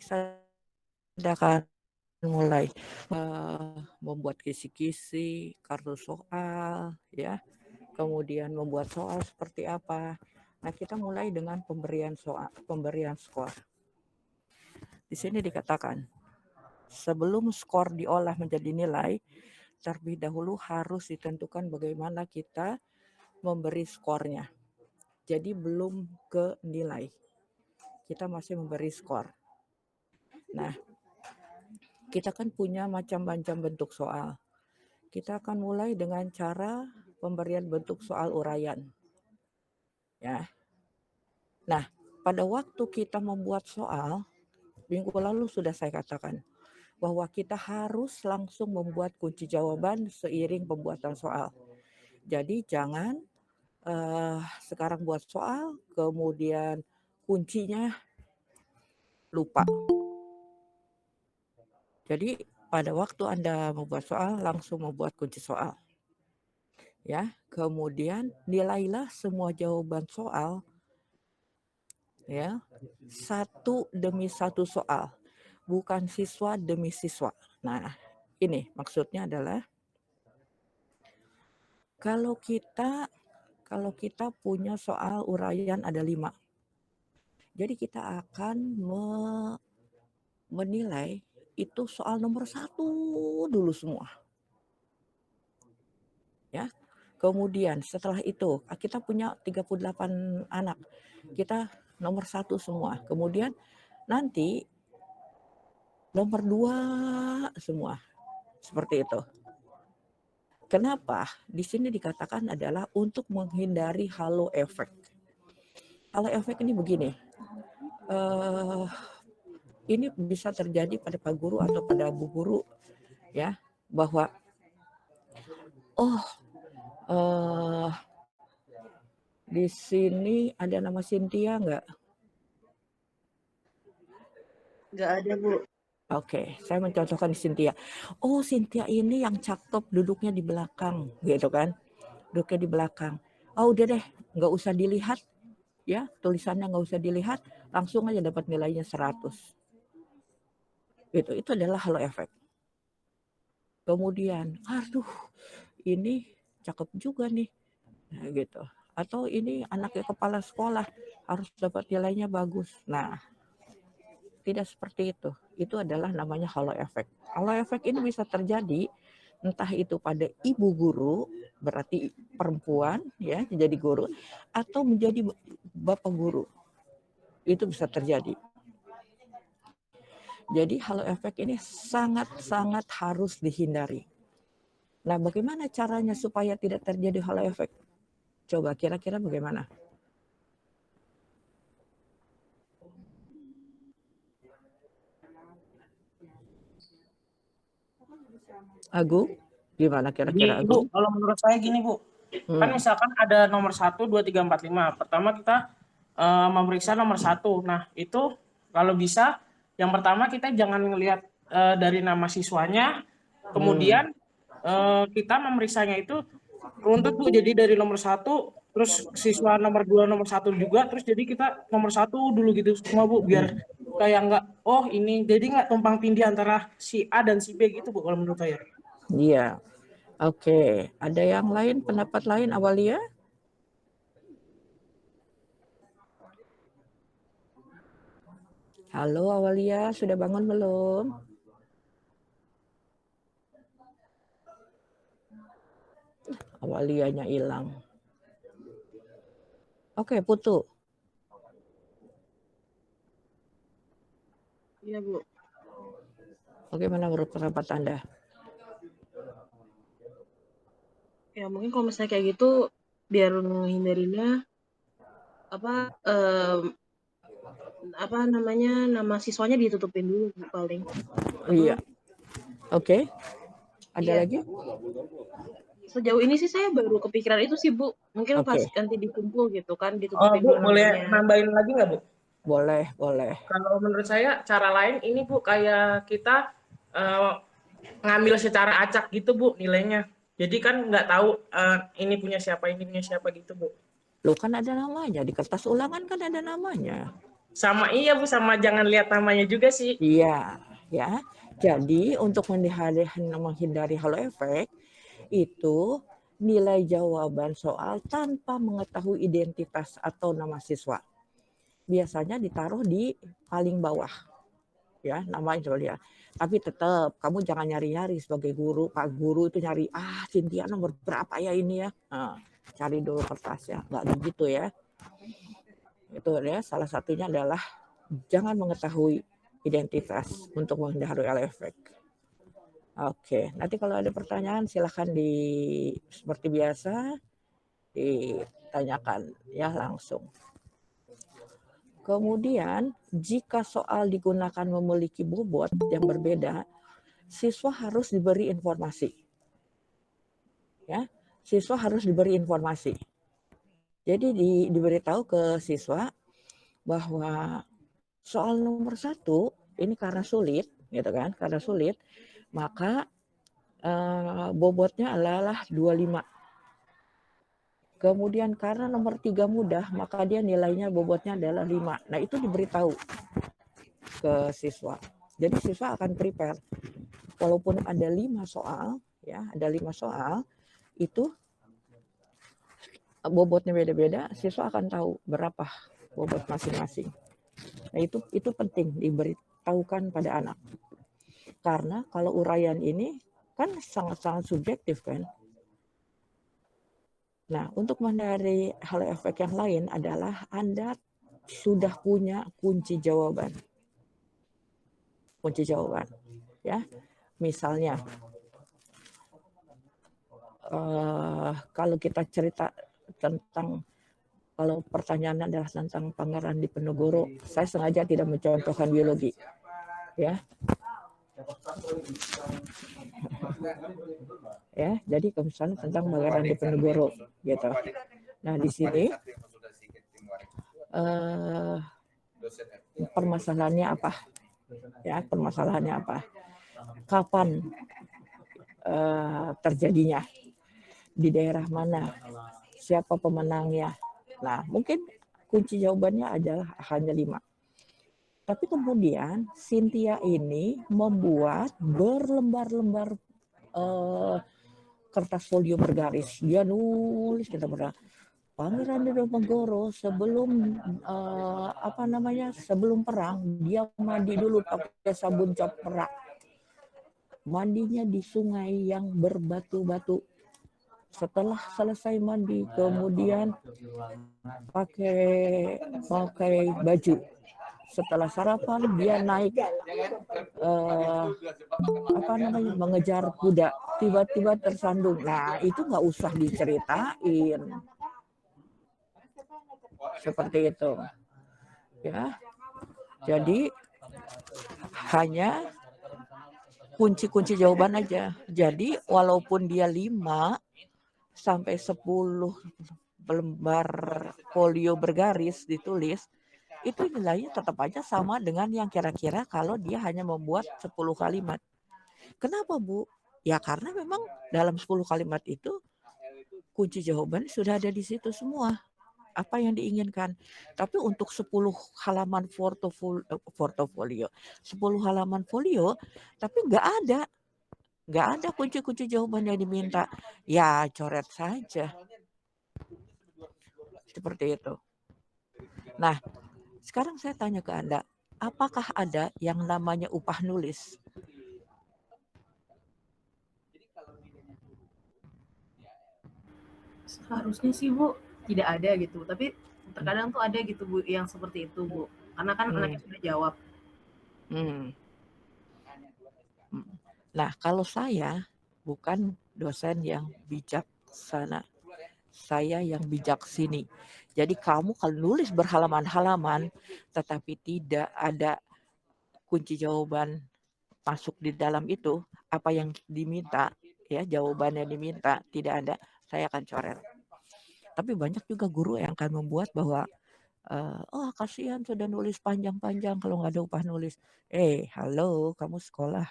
saya akan mulai membuat kisi-kisi, kartu soal, ya. Kemudian membuat soal seperti apa. Nah, kita mulai dengan pemberian skor. Di sini dikatakan, sebelum skor diolah menjadi nilai, terlebih dahulu harus ditentukan bagaimana kita memberi skornya. Jadi belum ke nilai, kita masih memberi skor. Nah, kita kan punya macam-macam bentuk soal. Kita akan mulai dengan cara pemberian bentuk soal uraian. Ya. Nah, pada waktu kita membuat soal, minggu lalu sudah saya katakan bahwa kita harus langsung membuat kunci jawaban seiring pembuatan soal. Jadi jangan sekarang buat soal, kemudian kuncinya lupa. Jadi pada waktu Anda membuat soal, langsung membuat kunci soal. Ya, kemudian nilailah semua jawaban soal, ya, satu demi satu soal, bukan siswa demi siswa. Nah, ini maksudnya adalah kalau kita punya soal uraian ada 5. Jadi kita akan menilai itu soal nomor 1 dulu semua. Ya. Kemudian setelah itu kita punya 38 anak. Kita nomor 1 semua. Kemudian nanti nomor 2 semua. Seperti itu. Kenapa? Di sini dikatakan adalah untuk menghindari halo efek. Halo efek ini begini. Ini bisa terjadi pada Pak Guru atau pada Bu Guru, ya, bahwa di sini ada nama Cynthia nggak? Nggak ada, Bu. Oke, saya mencontohkan Cynthia. Oh, Cynthia ini yang cakep duduknya di belakang, gitu kan? Duduknya di belakang. Oh, udah deh, nggak usah dilihat, ya, tulisannya nggak usah dilihat, langsung aja dapat nilainya 100. Itu adalah halo efek. Kemudian, aduh, ini cakep juga nih, nah, gitu. Atau ini anaknya kepala sekolah, harus dapat nilainya bagus. Nah, tidak seperti itu. Itu adalah namanya halo efek. Halo efek ini bisa terjadi entah itu pada ibu guru, berarti perempuan ya jadi guru, atau menjadi bapak guru. Itu bisa terjadi. Jadi halo efek ini sangat-sangat harus dihindari. Nah, bagaimana caranya supaya tidak terjadi halo efek? Coba kira-kira bagaimana? Agung, gimana kira-kira Jadi, Agung? Bu, kalau menurut saya gini, Bu. Kan misalkan ada nomor 1, 2, 3, 4, 5. Pertama kita memeriksa nomor 1. Nah, itu kalau bisa yang pertama kita jangan ngelihat dari nama siswanya. Kemudian kita memeriksanya itu runtut, Bu. Jadi dari nomor 1, terus siswa nomor 2, nomor 1 juga, terus jadi kita nomor 1 dulu gitu semua, Bu, biar kayak nggak, oh ini, jadi nggak tumpang tindih antara si A dan si B gitu, Bu, kalau menurut saya. Iya. Oke, ada yang lain, pendapat lain, Awalia? Halo Awalia, sudah bangun belum? Awalianya hilang. Oke, Putu. Iya, Bu. Bagaimana menurut pendapat Anda? Ya mungkin kalau misalnya kayak gitu, biar menghindarinnya nama siswanya ditutupin dulu, Bu, paling. Iya. Oke. Ada Iya. lagi? Sejauh ini sih saya baru kepikiran itu sih, Bu. Mungkin pas Oke. nanti dikumpul gitu kan, Oh, ditutupin Bu, dulu boleh namanya. nambahin lagi nggak, Bu? Boleh, boleh. Kalau menurut saya cara lain ini, Bu, kayak kita ngambil secara acak gitu, Bu, nilainya. Jadi kan nggak tahu ini punya siapa gitu, Bu. Loh, kan ada namanya. Di kertas ulangan kan ada namanya. Sama iya Bu, sama jangan lihat namanya juga sih. Iya, ya. Jadi untuk menghindari halo efek itu nilai jawaban soal tanpa mengetahui identitas atau nama siswa. Biasanya ditaruh di paling bawah, ya nama itu ya. Tapi tetap kamu jangan nyari-nyari sebagai guru. Pak guru itu nyari, Cynthia nomor berapa ya ini ya. Nah, cari dulu kertasnya, nggak begitu ya. Itu ya salah satunya adalah jangan mengetahui identitas untuk menghindari halo efek. Oke, nanti kalau ada pertanyaan silahkan seperti biasa ditanyakan ya langsung. Kemudian jika soal digunakan memiliki bobot yang berbeda, siswa harus diberi informasi. Ya, siswa harus diberi informasi. Jadi diberitahu ke siswa bahwa soal nomor 1 ini karena sulit, gitu kan? Karena sulit, maka bobotnya adalah 25. Kemudian karena nomor 3 mudah, maka dia nilainya bobotnya adalah 5. Nah, itu diberitahu ke siswa. Jadi siswa akan prepare. Walaupun ada 5 soal, ya, ada 5 soal, itu bobotnya beda-beda, siswa akan tahu berapa bobot masing-masing. Nah, itu penting diberitahukan pada anak. Karena kalau uraian ini kan sangat-sangat subjektif kan. Nah, untuk menghindari hal efek yang lain adalah Anda sudah punya kunci jawaban. Kunci jawaban, ya. Misalnya, kalau kita cerita tentang kalau pertanyaannya adalah tentang Pangeran Diponegoro, saya sengaja tidak mencontohkan biologi, ya. Ya, jadi kalau misalnya tentang Pangeran Diponegoro, gitu. Nah, di sini permasalahannya apa? Ya, permasalahannya apa? Kapan terjadinya? Di daerah mana? Siapa pemenangnya? Nah, mungkin kunci jawabannya adalah hanya 5. Tapi kemudian Cynthia ini membuat berlembar-lembar kertas folio bergaris. Dia nulis kita pernah Pangeran Diponegoro sebelum sebelum perang dia mandi dulu pakai sabun cap perak. Mandinya di sungai yang berbatu-batu. Setelah selesai mandi, kemudian pakai baju. Setelah sarapan dia naik mengejar kuda. Tiba-tiba tersandung. Nah, itu nggak usah diceritain. Seperti itu. Ya. Jadi hanya kunci-kunci jawaban aja. Jadi walaupun dia 5 sampai 10 lembar folio bergaris ditulis, itu nilainya tetap aja sama dengan yang kira-kira kalau dia hanya membuat 10 kalimat. Kenapa, Bu? Ya karena memang dalam 10 kalimat itu kunci jawaban sudah ada di situ semua. Apa yang diinginkan. Tapi untuk 10 halaman portofolio, 10 halaman folio, tapi nggak ada kunci-kunci jawaban yang diminta. Ya coret saja. Seperti itu. Nah, sekarang saya tanya ke Anda, apakah ada yang namanya upah nulis? Seharusnya sih Bu tidak ada gitu, tapi terkadang tuh ada gitu Bu yang seperti itu Bu. Karena kan anaknya sudah jawab. Nah, kalau saya bukan dosen yang bijaksana, saya yang bijak sini. Jadi kamu kalau nulis berhalaman-halaman, tetapi tidak ada kunci jawaban masuk di dalam itu, apa yang diminta, ya jawabannya diminta, tidak ada, saya akan coret. Tapi banyak juga guru yang akan membuat bahwa kasihan sudah nulis panjang-panjang kalau nggak ada upah nulis. Halo, kamu sekolah.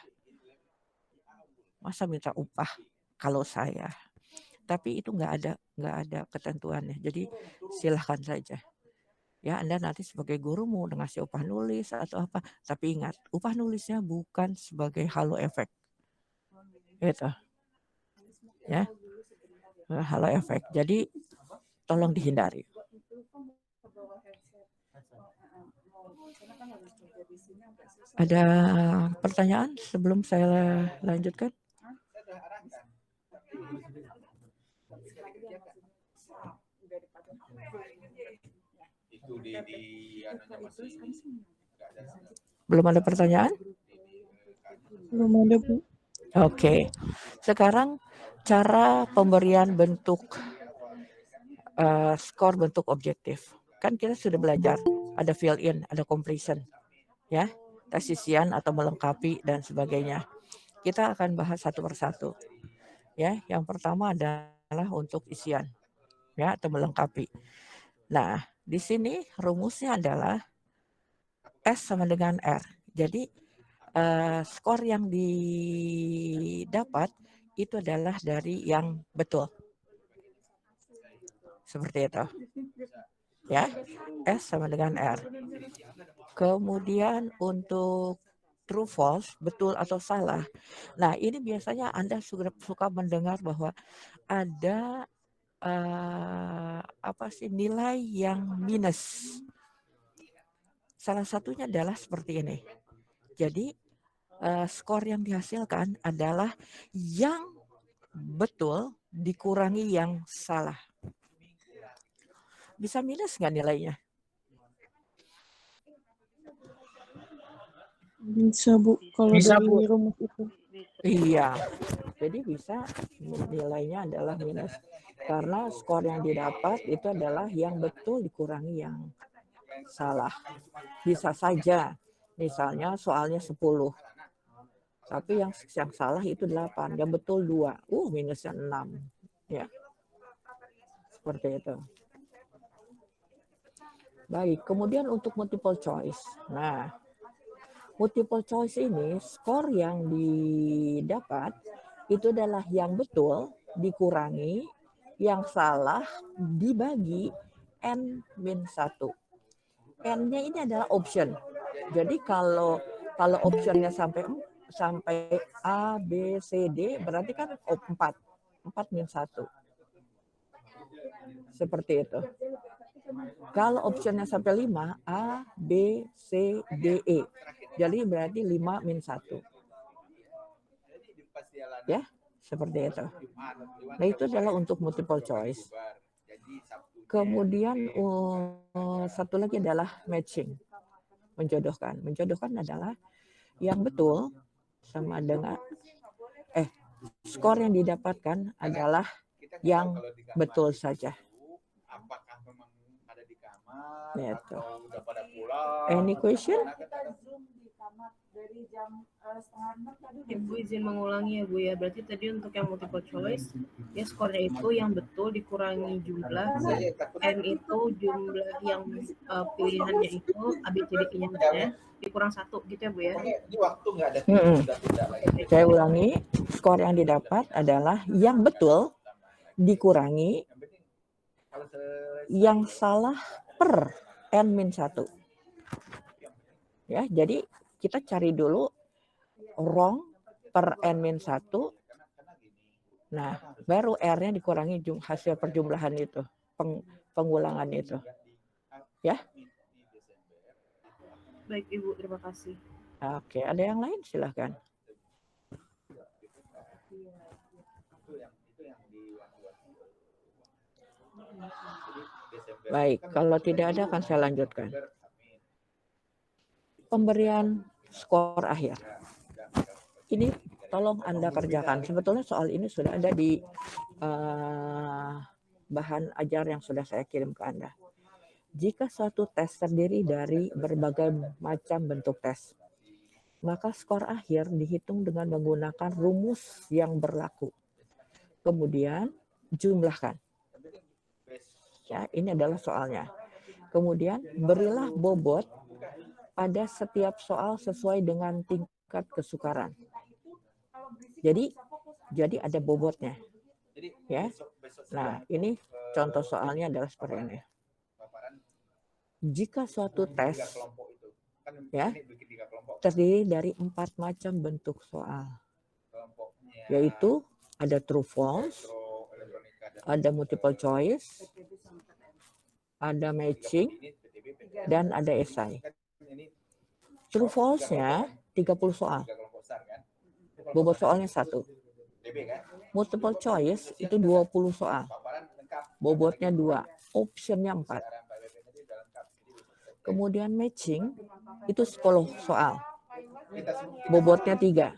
Masa minta upah kalau saya? Tapi itu nggak ada ketentuannya. Jadi silahkan saja. Ya, Anda nanti sebagai guru mau ngasih upah nulis atau apa, tapi ingat, upah nulisnya bukan sebagai halo efek. Gitu. Ya. Halo efek. Jadi tolong dihindari. Ada pertanyaan sebelum saya lanjutkan? Belum ada pertanyaan? Belum ada, Bu. Oke. Sekarang cara pemberian bentuk skor bentuk objektif. Kan kita sudah belajar ada fill in, ada completion, ya, tes isian atau melengkapi dan sebagainya. Kita akan bahas satu persatu. Ya, yang pertama adalah untuk isian, ya, atau melengkapi. Nah, di sini rumusnya adalah S sama dengan R. Jadi skor yang didapat itu adalah dari yang betul. Seperti itu. Ya, S sama dengan R. Kemudian untuk true false, betul atau salah. Nah, ini biasanya Anda suka mendengar bahwa ada nilai yang minus. Salah satunya adalah seperti ini. Jadi skor yang dihasilkan adalah yang betul dikurangi yang salah. Bisa minus nggak nilainya? Bisa, Bu, kalau Bisa, dari Bu. rumus itu. Iya. Jadi bisa nilainya adalah minus. Karena skor yang didapat itu adalah yang betul dikurangi yang salah. Bisa saja, misalnya soalnya 10. Tapi yang salah itu 8, yang betul 2. Minusnya 6. Ya. Seperti itu. Baik, kemudian untuk multiple choice. Nah, multiple choice ini skor yang didapat itu adalah yang betul dikurangi, yang salah dibagi N-1. N-nya ini adalah option. Jadi kalau optionnya sampai A, B, C, D berarti kan 4. 4-1. Seperti itu. Kalau optionnya sampai 5, A, B, C, D, E. Jadi berarti 5-1. Ya, seperti itu. Nah, itu adalah untuk multiple choice. Kemudian satu lagi adalah matching. Menjodohkan. Menjodohkan adalah yang betul sama dengan skor yang didapatkan adalah yang betul saja. Apakah memang ada di kamar atau udah pada pulang? Any question? Ibu izin mengulangi ya Bu ya. Berarti tadi untuk yang multiple choice, ya skornya itu yang betul dikurangi jumlah, N itu jumlah yang pilihannya itu ABCD-nya dikurang 1 gitu ya Bu ya. Saya ulangi, skor yang didapat adalah yang betul dikurangi yang salah per N-1. Ya, jadi kita cari dulu wrong per N-1. Nah, baru R-nya dikurangi hasil perjumlahan itu, pengulangan itu. Ya. Baik Ibu, terima kasih. Oke, ada yang lain silahkan. Baik, kalau tidak ada akan saya lanjutkan. Pemberian skor akhir. Ini tolong Anda kerjakan. Sebetulnya soal ini sudah ada di bahan ajar yang sudah saya kirim ke Anda. Jika suatu tes terdiri dari berbagai macam bentuk tes, maka skor akhir dihitung dengan menggunakan rumus yang berlaku. Kemudian jumlahkan. Ya, ini adalah soalnya. Kemudian berilah bobot pada setiap soal sesuai dengan tingkat kesukaran. Jadi ada bobotnya. Ya. Nah, ini contoh soalnya adalah seperti ini. jika suatu tes ya terdiri dari 4 macam bentuk soal, yaitu ada true false, ada multiple choice, ada matching, dan ada esai. True false-nya 30 soal. Bobot soalnya 1. Multiple choice itu 20 soal. Bobotnya 2, optionnya 4. Kemudian matching itu 10 soal. Bobotnya 3.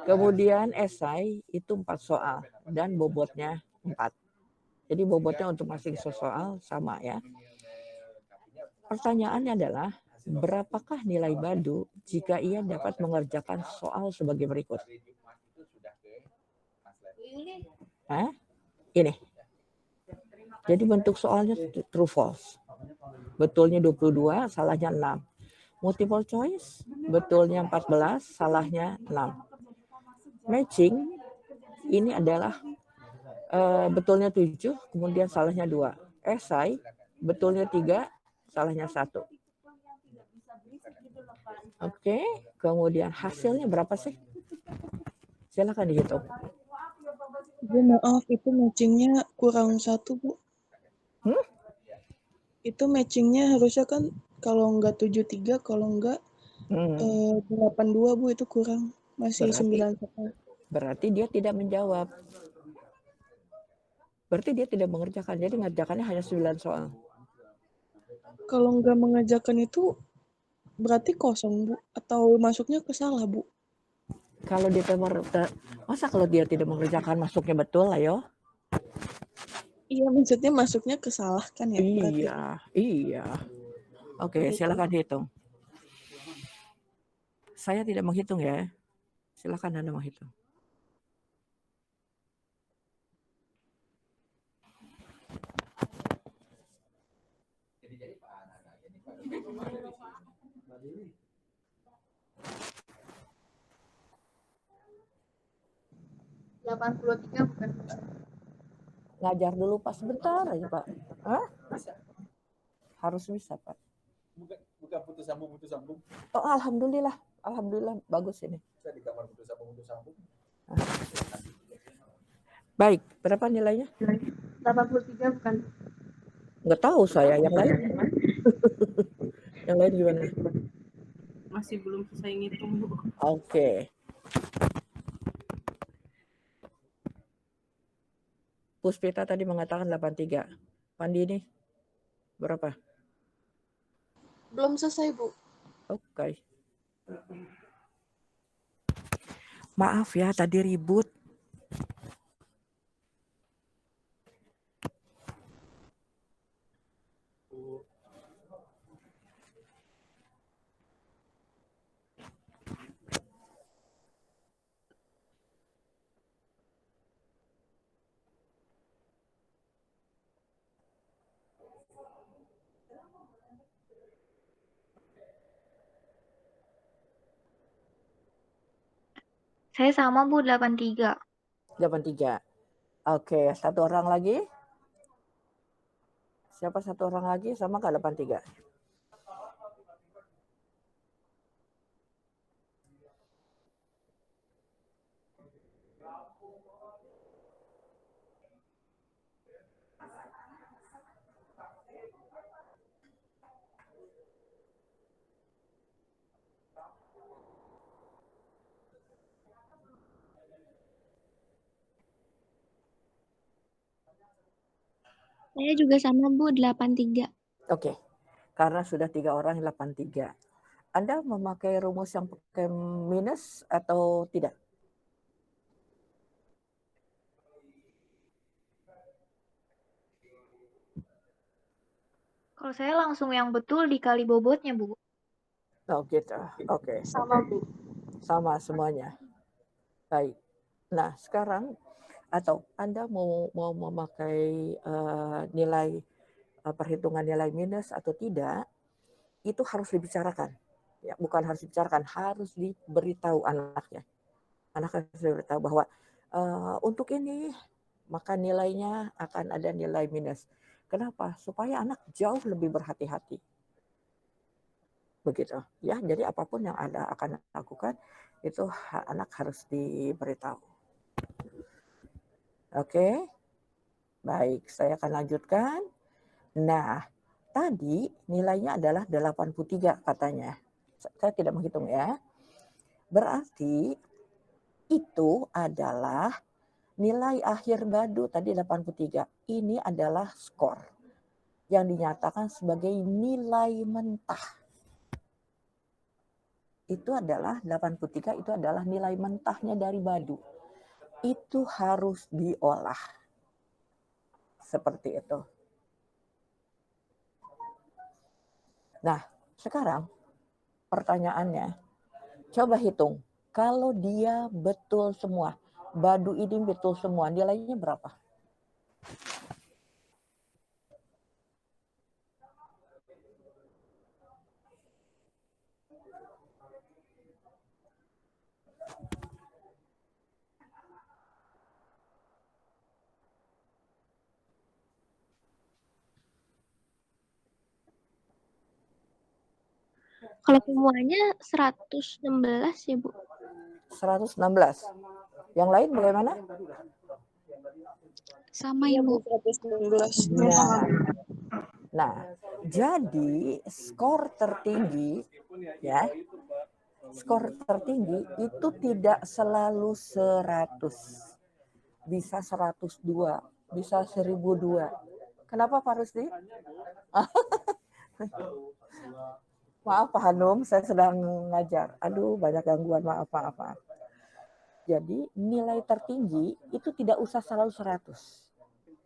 Kemudian esai itu 4 soal dan bobotnya 4. Jadi bobotnya untuk masing soal sama ya. Pertanyaannya adalah, berapakah nilai Badu jika ia dapat mengerjakan soal sebagai berikut? Hah? Ini. Jadi bentuk soalnya true false. Betulnya 22, salahnya 6. Multiple choice, betulnya 14, salahnya 6. Matching, ini adalah betulnya 7, kemudian salahnya 2. Esai, betulnya 3, salahnya 1. Oke, kemudian hasilnya berapa sih? Silakan dihitung. Bu, maaf, itu matchingnya kurang 1, Bu. Itu matchingnya harusnya kan kalau enggak 73, kalau enggak 82, Bu, itu kurang. Masih 9 soal. Berarti dia tidak menjawab. Berarti dia tidak mengerjakan, jadi mengerjakannya hanya 9 soal. Kalau enggak mengerjakan itu berarti kosong, Bu? Atau masuknya ke salah, Bu? Kalau dia masa kalau dia tidak mengerjakan masuknya betul, ayo? Iya, maksudnya masuknya ke salah kan ya? Berarti. Iya. Oke, silakan hitung. Saya tidak menghitung ya. Silakan Anda menghitung. bukan? Ngajar dulu Pak sebentar aja Pak. Hah? Harus bisa Pak. Bukan putus sambung. Oh, alhamdulillah bagus ini. Saya di kamar putus sambung. Baik, berapa nilainya? 83 bukan? Nggak tahu saya, yang lain. Yang lain gimana? Masih belum selesai ngitung, Bu. Oke. Puspita tadi mengatakan 83. Pandi ini berapa? Belum selesai, Bu. Oke. Maaf ya, tadi ribut. Saya sama Bu, 83. 83. Oke, satu orang lagi. Siapa satu orang lagi sama nggak 83? Saya juga sama Bu, 83. Oke, karena sudah 3 orang 83. Anda memakai rumus yang pakai minus atau tidak? Kalau saya langsung yang betul dikali bobotnya, Bu. Oh gitu, oke. Sama, Bu. Sama semuanya. Baik. Nah sekarang atau Anda mau memakai nilai perhitungan nilai minus atau tidak, itu harus dibicarakan. Ya, bukan harus dibicarakan, harus diberitahu anaknya. Anak harus diberitahu bahwa untuk ini maka nilainya akan ada nilai minus. Kenapa? Supaya anak jauh lebih berhati-hati. Begitu ya. Jadi apapun yang Anda akan lakukan itu anak harus diberitahu. Oke. Baik, saya akan lanjutkan. Nah, tadi nilainya adalah 83 katanya. Saya tidak menghitung ya. Berarti itu adalah nilai akhir Badu tadi 83. Ini adalah skor yang dinyatakan sebagai nilai mentah. Itu adalah 83, itu adalah nilai mentahnya dari Badu. Itu harus diolah. Seperti itu. Nah, sekarang pertanyaannya, coba hitung. Kalau dia betul semua, Badu ini betul semua, nilainya berapa? Kalau semuanya 116 ya, Bu. 116. Yang lain bagaimana? Sama Iya, Bu, Ibu. 116. Nah, jadi skor tertinggi ya, skor tertinggi itu tidak selalu 100. Bisa 102, bisa 1002. Kenapa Pak Rusdi? Maaf Pak Hanum, saya sedang ngajar. Aduh, banyak gangguan, maaf. Jadi nilai tertinggi itu tidak usah selalu 100.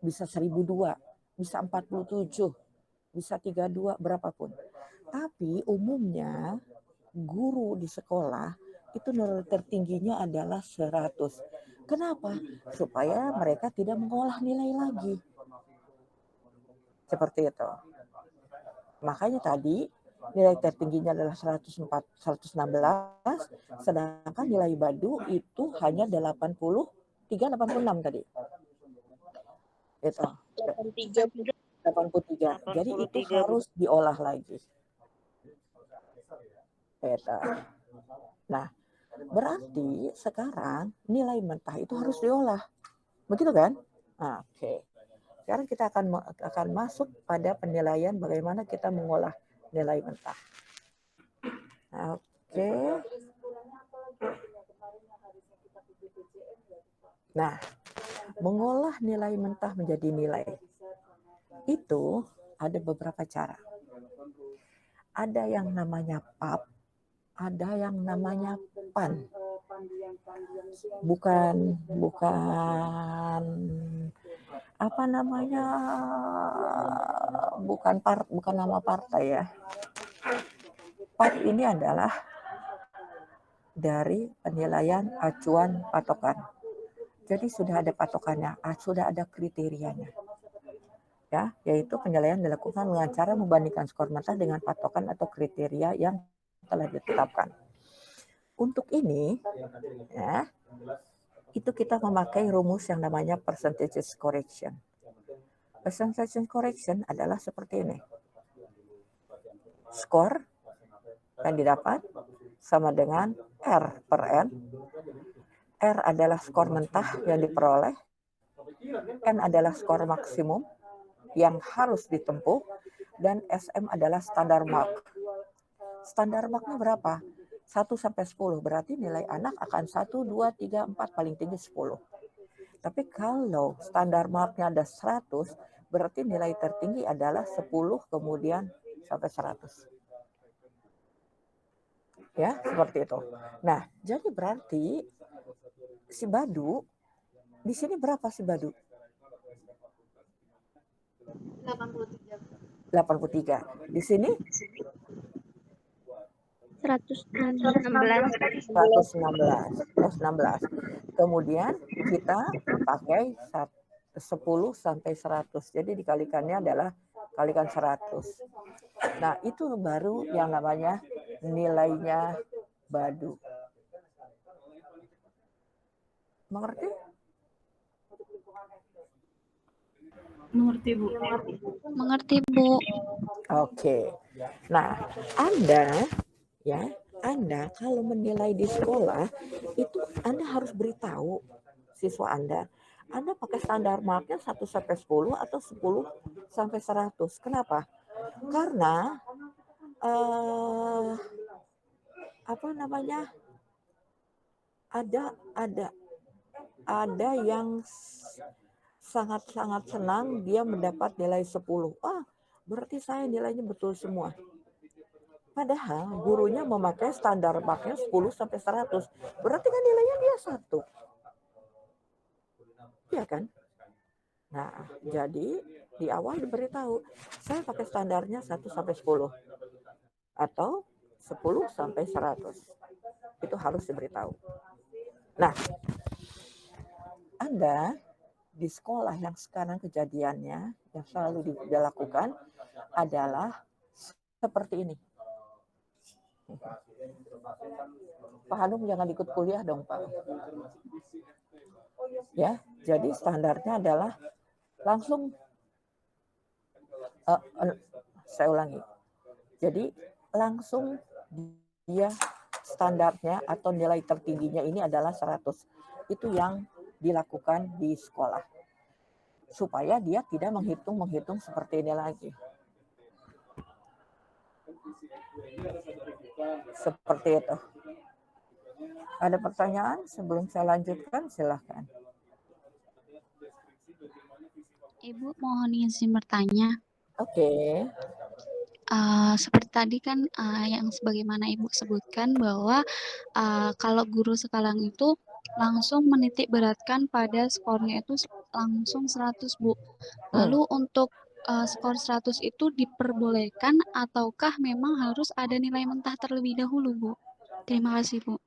Bisa 1002, bisa 47, bisa 32, berapapun. Tapi umumnya guru di sekolah itu nilai tertingginya adalah 100. Kenapa? Supaya mereka tidak mengolah nilai lagi. Seperti itu. Makanya tadi nilai tertingginya adalah 116, sedangkan nilai Badu itu hanya 86 tadi. Itu. 83. Jadi itu harus diolah lagi. Itu. Nah, berarti sekarang nilai mentah itu harus diolah. Begitu kan? Nah, oke. Sekarang kita akan masuk pada penilaian bagaimana kita mengolah nilai mentah. Oke. Nah, mengolah nilai mentah menjadi nilai itu ada beberapa cara. Ada yang namanya PAP, ada yang namanya PAN. Bukan apa namanya, bukan nama partai ya. PAP ini adalah dari penilaian acuan patokan. Jadi sudah ada patokannya, sudah ada kriterianya. Ya, yaitu penilaian dilakukan dengan cara membandingkan skor mentah dengan patokan atau kriteria yang telah ditetapkan. Untuk ini, ya, itu kita memakai rumus yang namanya percentage correction. Percentage correction adalah seperti ini. Skor yang didapat sama dengan R per N. R adalah skor mentah yang diperoleh. N adalah skor maksimum yang harus ditempuh. Dan SM adalah standar mark. Standar marknya berapa? 1 sampai 10. Berarti nilai anak akan 1, 2, 3, 4, paling tinggi 10. Tapi kalau standar marknya ada 100, berarti nilai tertinggi adalah 10 kemudian sampai 100. Ya, seperti itu. Nah, jadi berarti si Badu, di sini berapa si Badu? 83. Di sini? 116. Kemudian kita pakai 10 sampai 100. Jadi dikalikannya adalah kalikan 100. Nah, itu baru yang namanya nilainya Badu. Mengerti? Mengerti, Bu. Mengerti, Bu. Oke. Nah, Anda kalau menilai di sekolah itu Anda harus beritahu siswa Anda pakai standar marknya 1 sampai 10 atau 10 sampai 100. Kenapa? Karena apa namanya? Ada yang sangat-sangat senang dia mendapat nilai 10. Berarti saya nilainya betul semua. Padahal gurunya memakai standar marknya 10 sampai 100. Berarti kan nilainya dia 1. Iya kan? Nah, jadi di awal diberitahu, saya pakai standarnya 1 sampai 10 atau 10 sampai 100. Itu harus diberitahu. Nah, Anda di sekolah yang sekarang kejadiannya yang selalu dilakukan adalah seperti ini. Pak Hanum jangan ikut kuliah dong, Pak. Ya, jadi standarnya adalah langsung saya ulangi. Jadi langsung dia standarnya atau nilai tertingginya ini adalah 100. Itu yang dilakukan di sekolah. Supaya dia tidak menghitung seperti ini lagi. Seperti itu. Ada pertanyaan sebelum saya lanjutkan? Silahkan. Ibu mohon izin bertanya. Oke. Seperti tadi kan yang sebagaimana Ibu sebutkan bahwa kalau guru sekarang itu langsung menitik beratkan pada skornya itu langsung 100, Bu. Lalu untuk skor 100 itu diperbolehkan ataukah memang harus ada nilai mentah terlebih dahulu, Bu? Terima kasih, Bu.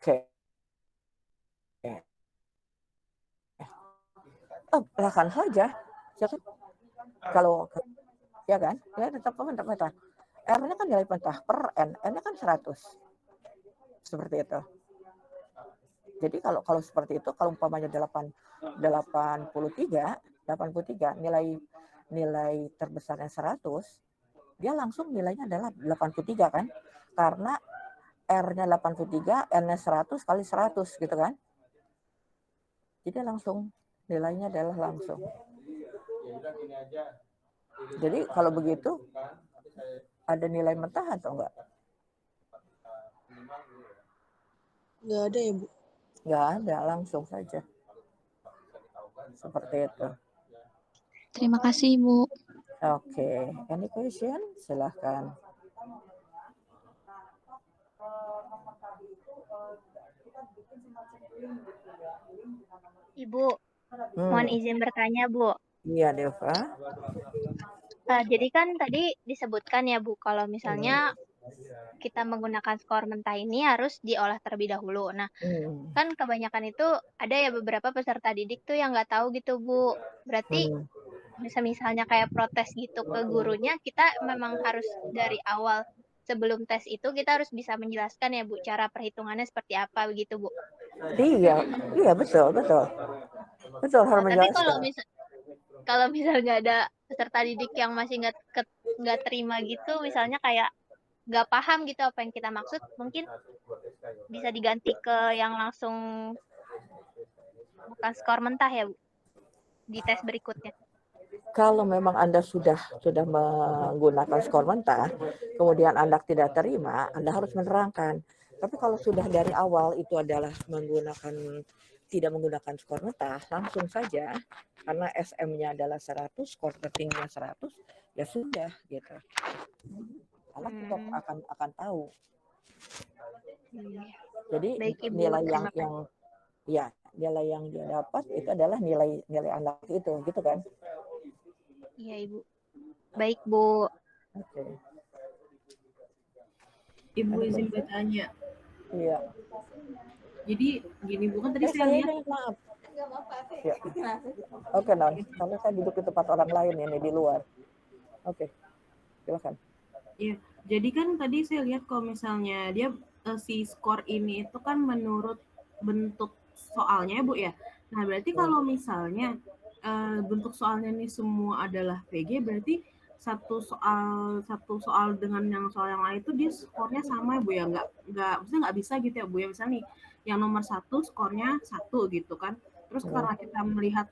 Oke. Silakan saja. Kalau ya kan, ya tetap mentah. R-nya kan nilai mentah per N, N-nya kan 100. Seperti itu. Jadi kalau seperti itu, kalau umpamanya 83 nilai terbesarnya 100, dia langsung nilainya adalah 83 kan? Karena R-nya 83, N-nya 100 kali 100 gitu kan? Jadi langsung nilainya adalah langsung. Jadi kalau begitu ada nilai mentah atau enggak? Nggak ada ya, Bu? Nggak ada, langsung saja. Seperti itu. Terima kasih, Bu. Oke, any question? Silahkan. Ibu, mohon izin bertanya, Bu. Iya, Deva. Jadi kan tadi disebutkan ya, Bu, kalau misalnya kita menggunakan skor mentah ini harus diolah terlebih dahulu. Nah, kan kebanyakan itu ada ya beberapa peserta didik tuh yang nggak tahu gitu, Bu. Berarti misalnya kayak protes gitu ke gurunya, kita memang harus dari awal sebelum tes itu kita harus bisa menjelaskan ya, Bu, cara perhitungannya seperti apa begitu, Bu. Iya, betul. Betul, harus Tapi menjelaskan. kalau misal nggak ada peserta didik yang masih nggak terima gitu, misalnya kayak nggak paham gitu apa yang kita maksud, mungkin bisa diganti ke yang langsung bukan skor mentah ya, Bu, di tes berikutnya. Kalau memang Anda sudah menggunakan skor mentah, kemudian Anda tidak terima, Anda harus menerangkan. Tapi kalau sudah dari awal itu adalah tidak menggunakan skor mentah, langsung saja karena SM-nya adalah 100, skor tertingginya 100, ya sudah gitu. Anak tetap akan tahu. Jadi Baik, Ibu, nilai yang dia dapat itu adalah nilai anak itu, gitu kan? Iya, Ibu. Baik, Bu. Oke. Ibu izin bertanya. Iya. Jadi gini, Bu, kan tadi saya lihat. Maaf. Ya. Oke, Non. Karena saya duduk di tempat orang lain ini di luar. Oke. Silakan. Iya. Jadi kan tadi saya lihat kalau misalnya dia si skor ini itu kan menurut bentuk soalnya ya Bu ya. Nah berarti kalau misalnya bentuk soalnya ini semua adalah PG, berarti satu soal dengan yang soal yang lain itu dia skornya sama ya Bu ya, maksudnya nggak bisa gitu ya Bu ya, misalnya nih yang nomor 1 skornya 1 gitu kan, terus karena kita melihat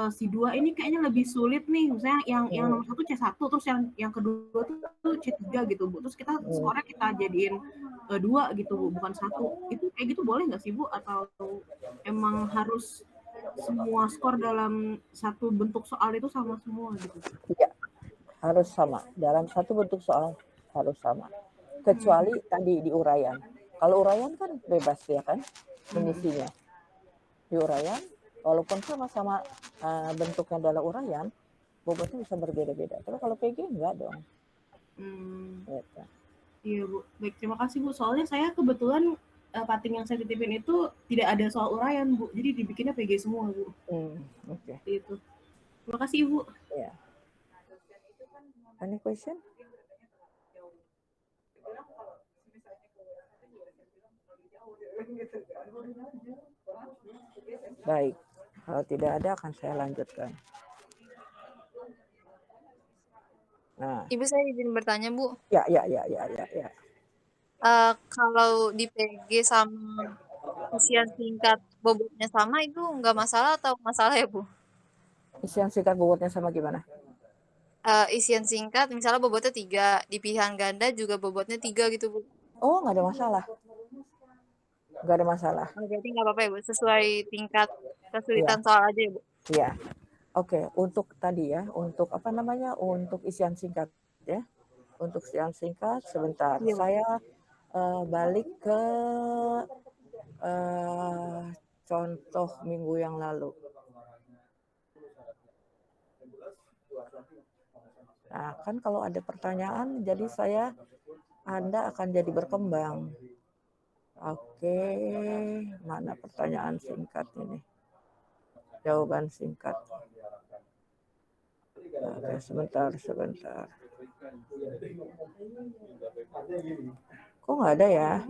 si 2 ini kayaknya lebih sulit nih, misalnya yang nomor 1 C1, terus yang kedua tuh C3 gitu Bu, terus kita skornya kita jadiin 2 gitu Bu, bukan 1. Itu kayak gitu boleh nggak sih Bu, atau emang harus semua skor dalam satu bentuk soal itu sama semua gitu? Iya, harus sama. Dalam satu bentuk soal harus sama. Kecuali tadi di uraian. Kalau uraian kan bebas ya kan mengisinya. Di uraian, walaupun sama-sama bentuknya adalah uraian, bobotnya bisa berbeda-beda. Tapi kalau PG enggak dong. Gitu. Iya Bu, baik terima kasih Bu. Soalnya saya kebetulan pating yang saya titipin itu tidak ada soal uraian Bu, jadi dibikinnya PG semua Bu. Oke. Itu. Terima kasih Ibu. Yeah. Any question? Baik, kalau tidak ada akan saya lanjutkan. Nah, Ibu saya izin bertanya Bu. Ya. Kalau di PG sama isian singkat bobotnya sama itu nggak masalah atau masalah ya Bu? Isian singkat bobotnya sama gimana? Isian singkat misalnya bobotnya 3, di pilihan ganda juga bobotnya 3 gitu Bu. Oh, nggak ada masalah. Nggak ada masalah. Berarti nggak apa-apa ya Bu, sesuai tingkat kesulitan soal aja ya Bu? Iya. Oke, untuk tadi ya, untuk apa namanya, untuk isian singkat ya. Untuk isian singkat, sebentar. Iya, saya balik ke contoh minggu yang lalu. Nah, kan kalau ada pertanyaan, jadi Anda akan jadi berkembang. Oke, mana pertanyaan singkat ini? Jawaban singkat. Oke, sebentar. Kok nggak ada ya?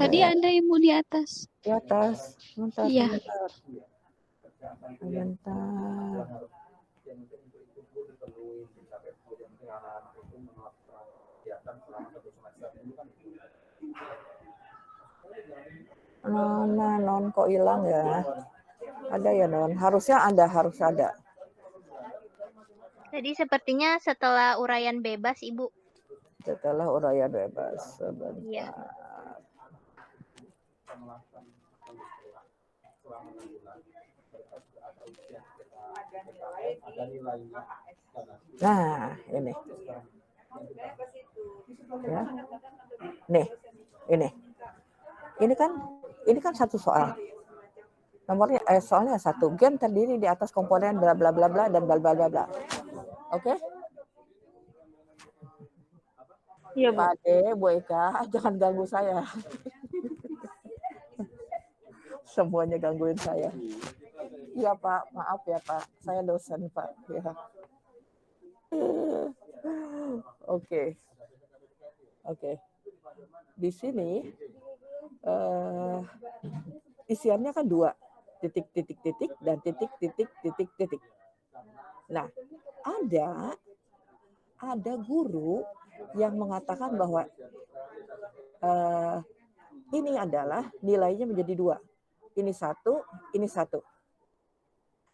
Tadi ada Ibu di atas. Di atas. Sebentar. Iya. Sebentar. Non kok hilang ya? Ada ya Non? Harus ada. Jadi sepertinya setelah uraian bebas Ibu. Setelah uraian bebas. Sebentar. Iya. Nah, ini. Ya. Nih, ini. Ini kan satu soal. Nomornya soalnya satu. Gen terdiri di atas komponen bla bla bla bla dan bla bla bla bla. Oke? Iya, Bu. Pak Ade, Bu Eka, jangan ganggu saya. Semuanya gangguin saya. Iya Pak, maaf ya Pak. Saya dosen Pak. Ya. Oke. Di sini isiannya kan 2, titik dan titik. Nah, ada guru yang mengatakan bahwa ini adalah nilainya menjadi 2. Ini 1.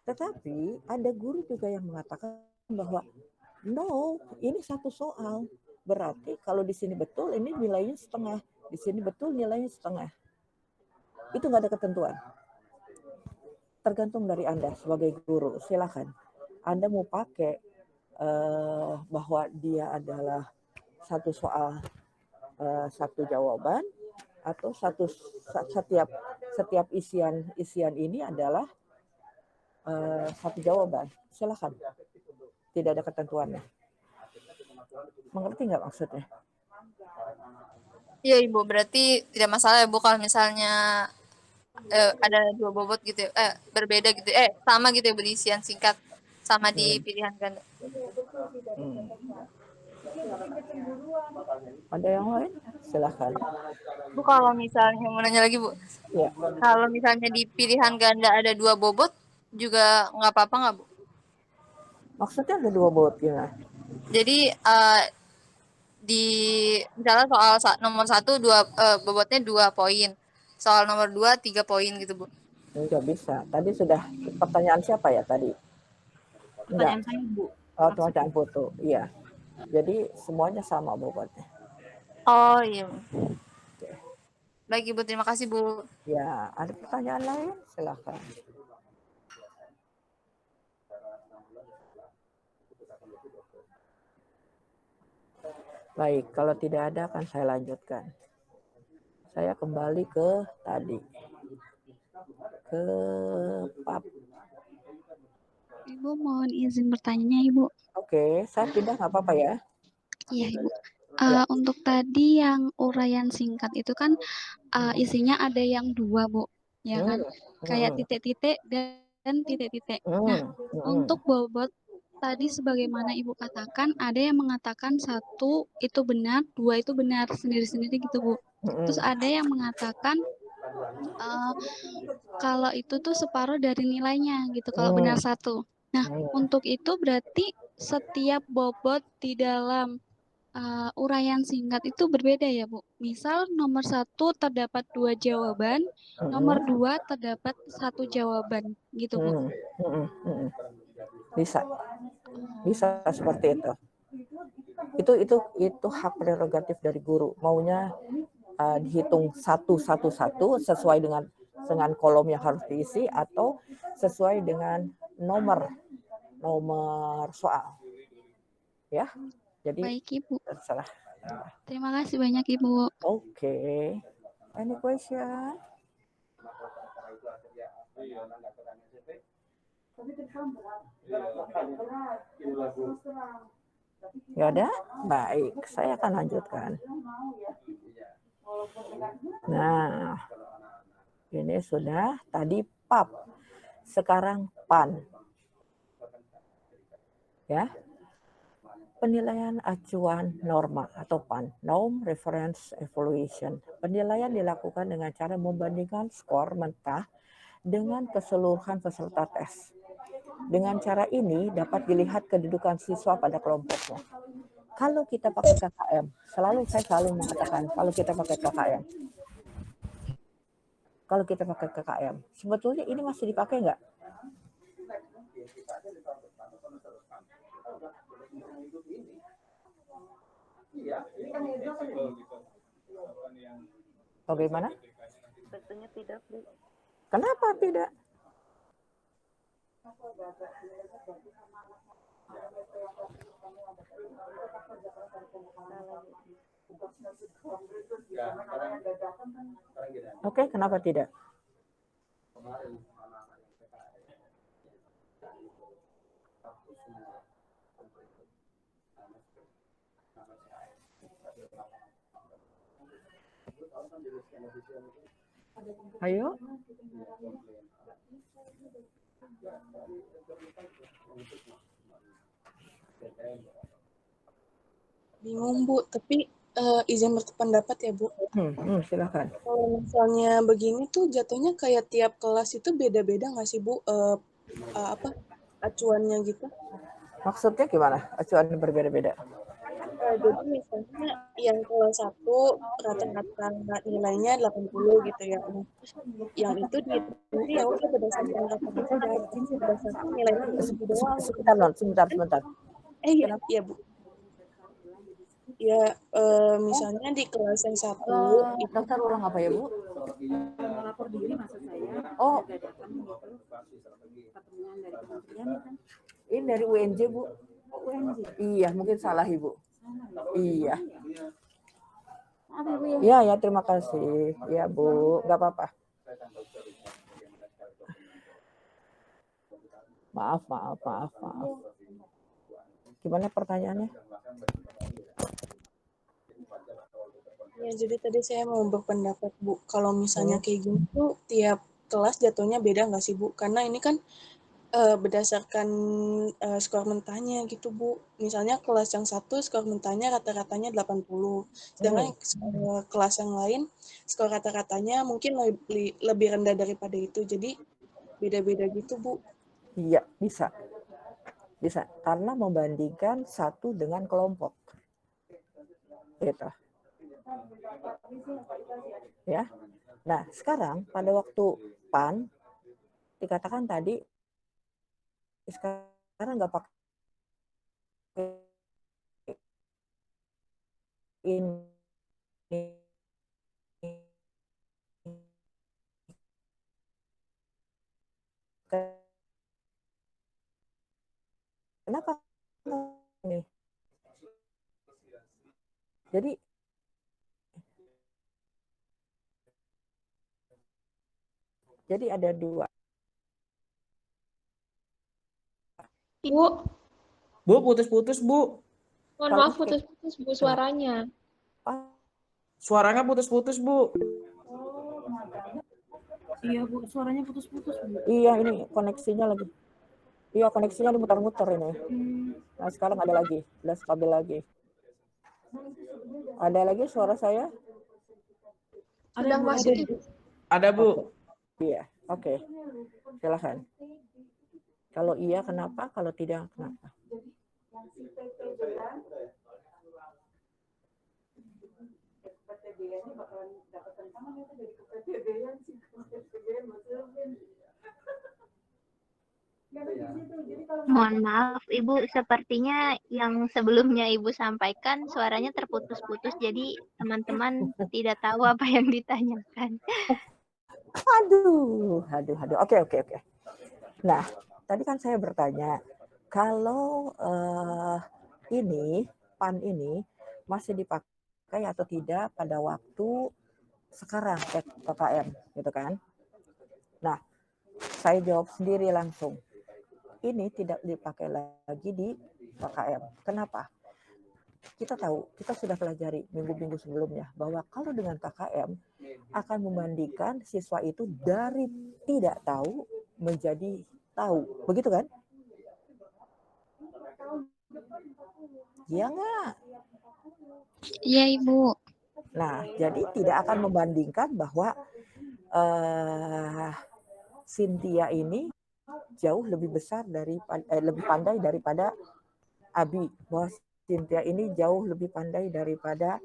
Tetapi ada guru juga yang mengatakan bahwa no, ini satu soal. Berarti kalau di sini betul, ini nilainya setengah. Di sini betul, nilainya setengah. Itu nggak ada ketentuan. Tergantung dari Anda sebagai guru. Silakan. Anda mau pakai bahwa dia adalah satu soal, satu jawaban, atau setiap isian ini adalah satu jawaban. Silakan. Tidak ada ketentuannya. Mengerti nggak maksudnya? Iya Ibu, berarti tidak masalah ya Bu kalau misalnya ada 2 bobot gitu ya, berbeda gitu, sama gitu ya Bu di isian singkat sama di pilihan ganda. Ada yang lain? Silahkan. Bu, kalau misalnya mau nanya lagi, Bu. Ya. Kalau misalnya di pilihan ganda ada 2 bobot juga nggak apa-apa nggak, Bu? Maksudnya ada 2 bobot gimana? Jadi di misalnya soal nomor 1 bobotnya 2 poin. Soal nomor 2 3 poin gitu, Bu. Enggak bisa. Tadi sudah pertanyaan siapa ya tadi? Enggak. Pertanyaan saya, Bu. Oh, pertanyaan foto. Iya. Jadi semuanya sama bobotnya. Oh iya. Baik Ibu, terima kasih Bu. Ya, ada pertanyaan lain? Silakan. Baik, kalau tidak ada akan saya lanjutkan. Saya kembali ke tadi. Ke PAP. Ibu mohon izin bertanya, Ibu. Oke, saya pindah nggak apa-apa ya? Iya, Ibu. Ya. Untuk tadi yang uraian singkat itu kan isinya ada yang 2, Bu. Ya kan? Kayak titik-titik dan titik-titik. Nah, untuk bobot tadi sebagaimana Ibu katakan, ada yang mengatakan 1 itu benar, 2 itu benar sendiri-sendiri gitu, Bu. Terus ada yang mengatakan kalau itu tuh separuh dari nilainya gitu, kalau benar 1. Nah, untuk itu berarti setiap bobot di dalam uraian singkat itu berbeda ya, Bu. Misal nomor 1 terdapat 2 jawaban, nomor 2 terdapat 1 jawaban gitu, Bu. Bisa seperti itu. Itu hak prerogatif dari guru. Maunya dihitung satu sesuai dengan kolom yang harus diisi atau sesuai dengan nomor soal. Ya. Jadi baik, Ibu. Terserah. Terima kasih banyak, Ibu. Oke. Any question? Ya ada? Baik, saya akan lanjutkan. Nah, ini sudah tadi PAP. Sekarang PAN. Ya. Penilaian acuan norma atau PAN, Norm Reference Evaluation. Penilaian dilakukan dengan cara membandingkan skor mentah dengan keseluruhan peserta tes. Dengan cara ini dapat dilihat kedudukan siswa pada kelompoknya. Kalau kita pakai KKM, saya selalu mengatakan kalau kita pakai KKM, sebetulnya ini masih dipakai nggak? Bagaimana? Sebetulnya tidak, Bu. Kenapa tidak? Oke, kenapa tidak? Ayo. Bingung, Bu, tapi izin berpendapat ya, Bu. Silakan. Kalau misalnya begini tuh jatuhnya kayak tiap kelas itu beda-beda nggak sih, Bu? Acuannya gitu? Maksudnya gimana? Acuannya berbeda-beda? Jadi misalnya yang kelas 1 rata-rata nilainya 80 gitu ya. Nah, yang itu dihitung ya udah berdasarkan rata-rata, berdasarkan nilainya segitu doang. Sebentar. Iya, Bu. Ya, misalnya di kelas yang 1 daftar ulang apa ya, Bu? Melapor diri maksud saya. Oh, Dadakan gitu. Pertemuan dari kementerian kan. Ini dari UNJ, Bu. UNJ. Iya, mungkin salah, Ibu. Iya. Maaf ya, Bu ya. Ya, terima kasih. Ya, Bu. Nggak apa-apa. Maaf. Gimana pertanyaannya? Ya, jadi tadi saya mau berpendapat, Bu. Kalau misalnya kayak gini tuh tiap kelas jatuhnya beda nggak sih, Bu? Karena ini kan Berdasarkan skor mentahnya gitu Bu. Misalnya kelas yang satu skor mentahnya rata-ratanya 80, sedangkan kelas yang lain skor rata-ratanya mungkin lebih rendah daripada itu. Jadi beda-beda gitu Bu. Iya, bisa. Bisa. Karena membandingkan satu dengan kelompok. Gitu. Ya. Nah, sekarang pada waktu PAN dikatakan tadi sekarang nggak pakai ini. Kenapa nih? Jadi ada dua. Bu, Bu, putus-putus, Bu. mohon maaf putus-putus Bu suaranya. Suaranya putus-putus, Bu. Iya Bu, suaranya putus-putus Bu. Iya, ini koneksinya lagi. Iya, koneksinya dimutar-mutar ini. Nah, sekarang ada lagi, udah stabil lagi. Ada lagi suara saya? Sudah masuk Ibu. Ada, Bu. Iya, oke. Silahkan. Kalau iya kenapa? Kalau tidak kenapa? Mohon maaf Ibu, sepertinya yang sebelumnya Ibu sampaikan suaranya terputus-putus, jadi teman-teman tidak tahu apa yang ditanyakan. Aduh. Oke. Nah, tadi kan saya bertanya, kalau ini PAN ini masih dipakai atau tidak pada waktu sekarang PPKM, gitu kan? Nah, saya jawab sendiri langsung. Ini tidak dipakai lagi di PKM. Kenapa? Kita tahu, kita sudah pelajari minggu-minggu sebelumnya bahwa kalau dengan KKM akan membandingkan siswa itu dari tidak tahu menjadi tahu. Begitu kan? Iya nggak? Iya Ibu. Nah, jadi tidak akan membandingkan bahwa Cynthia ini jauh lebih besar lebih pandai daripada Abi, bahwa Cynthia ini jauh lebih pandai daripada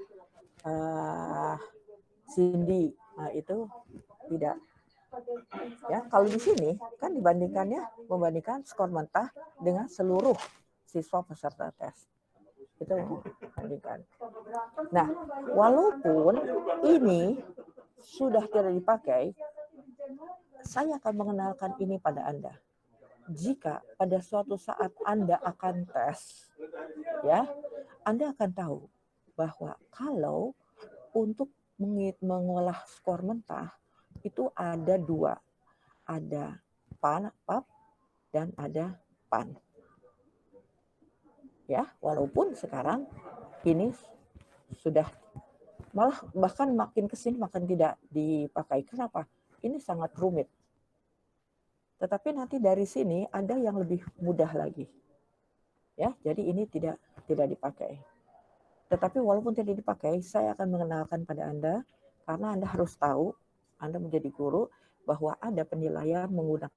Cindy. Nah, itu tidak. Ya, kalau di sini kan membandingkan skor mentah dengan seluruh siswa peserta tes. Itu membandingkan. Nah, walaupun ini sudah tidak dipakai, saya akan mengenalkan ini pada Anda. Jika pada suatu saat Anda akan tes, ya, Anda akan tahu bahwa kalau untuk mengolah skor mentah itu ada dua, ada PAP dan ada PAN. Ya, walaupun sekarang ini sudah malah bahkan makin kesini makin tidak dipakai. Kenapa? Ini sangat rumit. Tetapi nanti dari sini ada yang lebih mudah lagi. Ya, jadi ini tidak dipakai. Tetapi walaupun tidak dipakai, saya akan mengenalkan pada Anda karena Anda harus tahu, Anda menjadi guru, bahwa ada penilaian menggunakan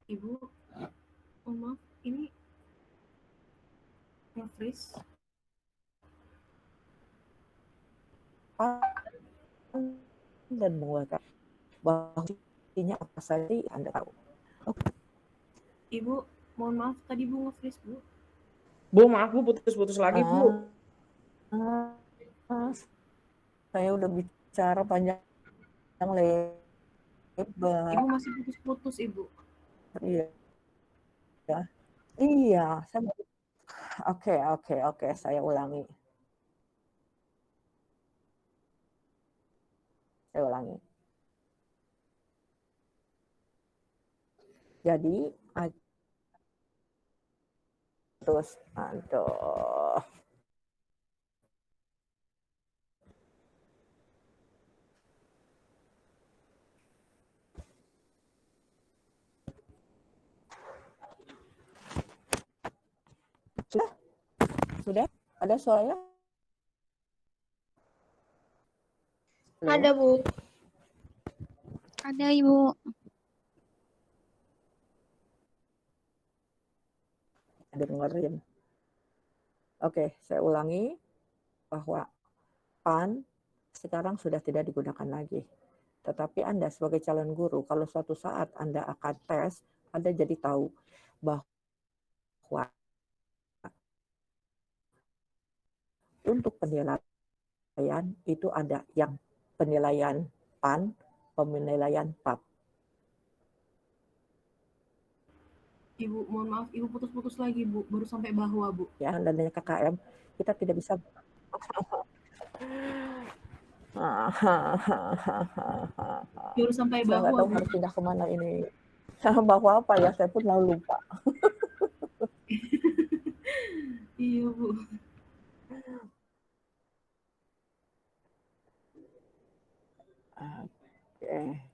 Ibu, mohon maaf, ini nge-freeze. Dan mengeluarkan bahwa intinya apa saja Anda tahu. Oke. Ibu, mohon maaf tadi Bu nge-freeze Bu. Bu, maaf Bu, putus-putus lagi Bu. Saya udah bicara panjang lebar. Ibu masih putus-putus Ibu. Iya. Iya, oke, saya ulangi. Jadi, terus, aduh. Sudah? Ada suaranya? Halo? Ada, Bu. Ada, Ibu. Dengerin. Oke, saya ulangi bahwa PAN sekarang sudah tidak digunakan lagi. Tetapi Anda sebagai calon guru, kalau suatu saat Anda akan tes, Anda jadi tahu bahwa untuk penilaian itu ada yang penilaian PAN, penilaian PAP. Ibu, mohon maaf, Ibu putus-putus lagi, Bu. Baru sampai bahwa, Bu. Ya, dan dengan KKM kita tidak bisa. Baru sampai Saya nggak bahwa, tahu Bu. harus pindah kemana ini. Bahwa apa ya? Saya pun lalu lupa. Iya, Bu. Oke.